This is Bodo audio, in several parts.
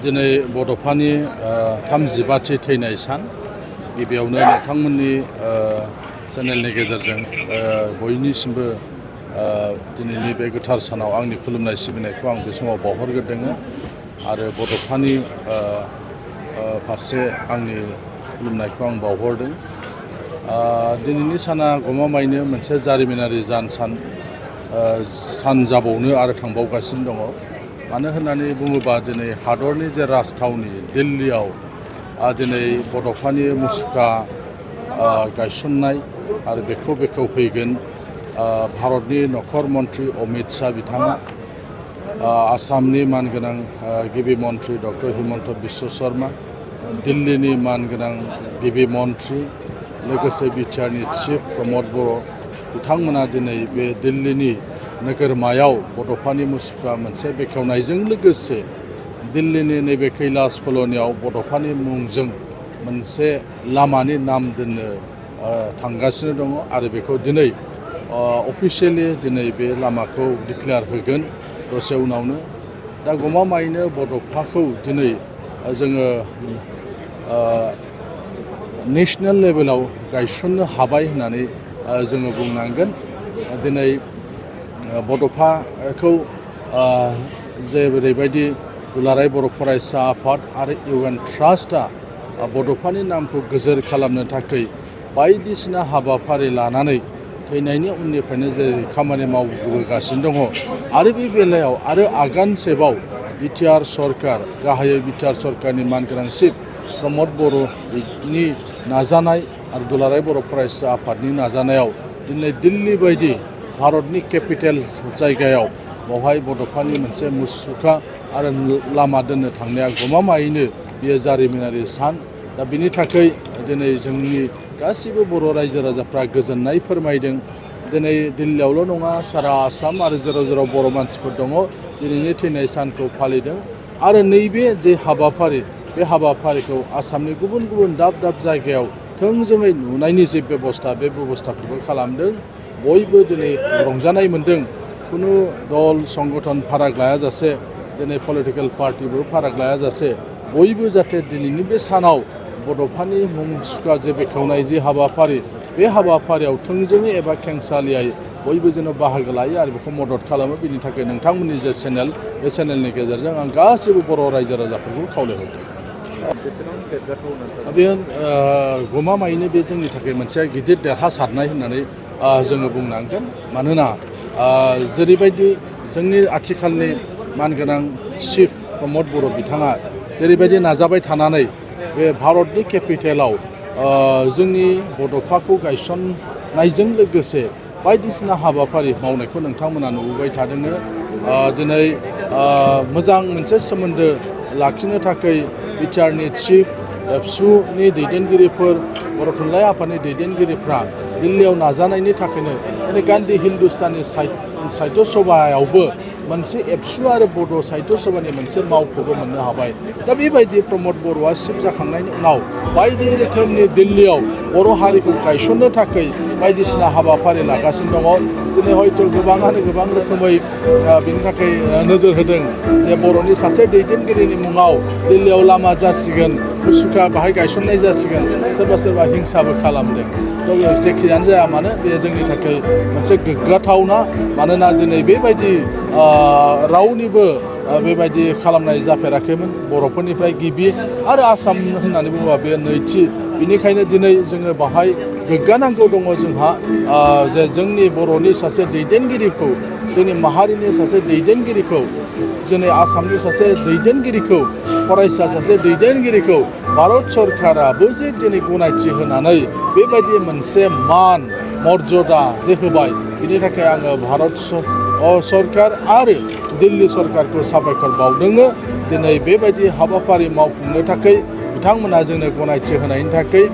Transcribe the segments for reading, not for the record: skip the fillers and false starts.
दिनै बड'फानि 35थि थैनाय सान गिबियावनो नोंथांमोननि चेनेलनि गेजेरजों बयनिसिमबो दिनैनि बे गोथार सानाव आंनि खुलुमनाय सिबिनायखौ आं बे समाव बावहरग्रोदों आरो बड'फानि फारसे आंनि खुलुमनायखौ आं बावहरदों। दिनैनि साना गमामायैनो मोनसे जारिमिनारि सान जाबावनो आरो थांबावगासिनो दङ। मानो होननानै बुङोबा दिनै हादरनि जे राजथावनि दिल्लीयाव दिनै बड'फानि मुसुखा गायसननाय आरो बेखौ फैगोन भारतनि नखर मन्त्रि अमित शाह बिथाङा, आसामनि मानगोनां गिबि मन्त्रि डक्टर हिमन्त बिश्व शर्मा, दिल्लीनि मानगोनां गिबि मन्त्रि लोगोसे बिटिआरनि चिफ प्रमद बर' बिथांमोना दिनै बे दिल्लीनि नोगोरमायाव बड'फानि मुसुखा मोनसे बेखेवनायजों लोगोसे दिल्लीनि नैबे कैलाश कल'नियाव बड'फानि मुंजों मोनसे लामानि नाम दोननो थांगासिनो दङ आरो बेखौ दिनै अफिसियेलि दिनै बे लामाखौ डिक्लेयार होगोन दसे उनावनो। दा गमामायैनो बड'फाखौ दिनै जोङो नेसनेल लेभेलाव गायसननो हाबाय होननानै जोङो बुंनांगोन। दिनै बड'फाखौ जेरैबायदि दुलाराय बर' फरायसा आफाद आरो इउएन ट्रास्टआ बड'फानि नामखौ गोजोर खालामनो थाखाय बायदिसिना हाबाफारि लानानै थैनायनि उननिफ्रायनो जेरै खामानि मावबोगासिनो दङ आरो बे बेलायाव आरो आगानसेबाव बिटिआर सरकार, गाहायै बिटिआर सरकारनि मानगोनां चिफ प्रमद बर'नि नाजानाय आरो दुलाराय बर' फरायसा आफादनि नाजानायाव दिनै दिल्ली बायदि भारतनि केपिटेल जायगायाव बेवहाय बड'फानि मोनसे मुसुखा आरो लामा दोननो थांनाया गमामायैनो बेयो जारिमिनारि सान। दा बिनि थाखाय दिनै जोंनि गासिबो बर' रायजो राजाफ्रा गोजोननाय फोरमायदों। दिनै दिल्लीयावल' नङा, सारा आसाम आरो जेराव जेराव बर' मानसिफोर दङ दिनैनि थैनाय सानखौ फालिदों आरो नैबे जे हाबाफारि बे हाबाफारिखौ आसामनि गुबुन गुबुन दाब दाब जायगायाव थोंजोङै नुनायनि जे बेबस्था बे बेबस्थाखौबो खालामदों। बयबो दिनै रंजानाय मोन्दों। खुनु दल संगठन फाराग लायाजासे, दिनै पलिटिकेल पार्टिबो फाराग लायाजासे बयबो जाहाथे दिनैनि बे सानाव बड'फानि मुसुखा जे बेखेवनाय जे हाबाफारि बे हाबाफारियाव थोंजोङै एबा खेंसालियायै बयबो जेन' बाहागो लायो आरो बेखौ मदद खालामो। बिनि थाखाय नोंथांमोननि जे चेनेल बे चेनेलनि गेजेरजों आं गासैबो बर' रायजो राजाफोरखौ खावलायहरदों। बेयो गमामायैनो बे जोंनि थाखाय मोनसे गिदिर देरहासारनाय होननानै जोङो बुंनांगोन। मानोना जेरैबायदि जोंनि आथिखालनि मानगोनां चिफ प्रमद बर' बिथाङा जेरैबायदि नाजाबाय थानानै बे भारतनि केपिटेलाव जोंनि बड'फाखौ गायसननायजों लोगोसे बायदिसिना हाबाफारि मावनायखौ नोंथांमोना नुबोबाय थादों। दिनै मोजां मोनसे सोमोन्दो लाखिनो थाखाय बिटिआरनि चिफ, एबसुनि दैदेनगिरिफोर, बर' थुनलाइ आफादनि दैदेनगिरिफ्रा दिल्लीयाव नाजानायनि थाखायनो दिनै गान्धी हिन्दुस्तानी साहित्य सभायावबो मोनसे एबसु आरो बड' साहित्य सभानि मोनसे मावख'बो मोननो हाबाय। दा बेबायदि प्रमद बर'आ चिफ जाखांनायनि उनाव बायदि रोखोमनि दिल्लीयाव बर' हारिखौ गायसननो थाखाय बायदिसिना हाबाफारि लागासिनो दङ। दिनै हयथ' गोबाङानो गोबां रोखोमै बिनि थाखाय नोजोर होदों जे बर'नि सासे दैदेनगिरिनि मुङाव दिल्लीयाव लामा जासिगोन, मुसुखा बाहाय गायसननाय जासिगोन, सोरबा सोरबा हिंसाबो खालामदों। जेखियानो जाया मानो बे जोंनि थाखाय मोनसे गोग्गाथावना। मानोना दिनै बेबायदि रावनिबो बेबायदि खालामनाय जाफेराखैमोन, बर'फोरनिफ्राय गिबि आरो आसाम होननानै बुङोबा बे नैथि। बेनिखायनो दिनै जोङो बाहाय गोग्गानांगौ दङ जोंहा जे जोंनि बर'नि सासे दैदेनगिरिखौ, जोंनि माहारिनि सासे दैदेनगिरिखौ, जोंनि आसामनि सासे दैदेनगिरिखौ, फरायसा सासे दैदेनगिरिखौ भारत सरकाराबो जे दिनै गनायथि होनानै बेबायदि मोनसे मान मर्यादा जे होबाय, बिनि थाखाय आङो भारत सरकार आरो दिल्ली सरकारखौ साबायखर बावदों। दिनै बेबायदि हाबाफारि मावफुंनो थाखाय बिथांमोना जोंनो गनायथि होनायनि थाखाय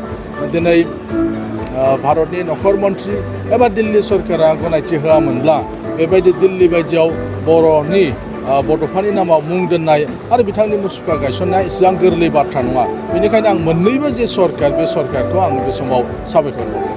दिनै भारतनि नखर मन्त्रि एबा दिल्ली सरकारा गनायथि होआमोनब्ला बेबायदि दिल्ली बायदियाव बर'नि बड'फानि नामाव मुं दोननाय आरो बिथांनि मुसुखा गायसननाया एसेबां गोरलै बाथ्रा नङा। बेनिखायनो आं मोननैबो जे सरकार बे सरकारखौ आं बे समाव साबायखर बावो।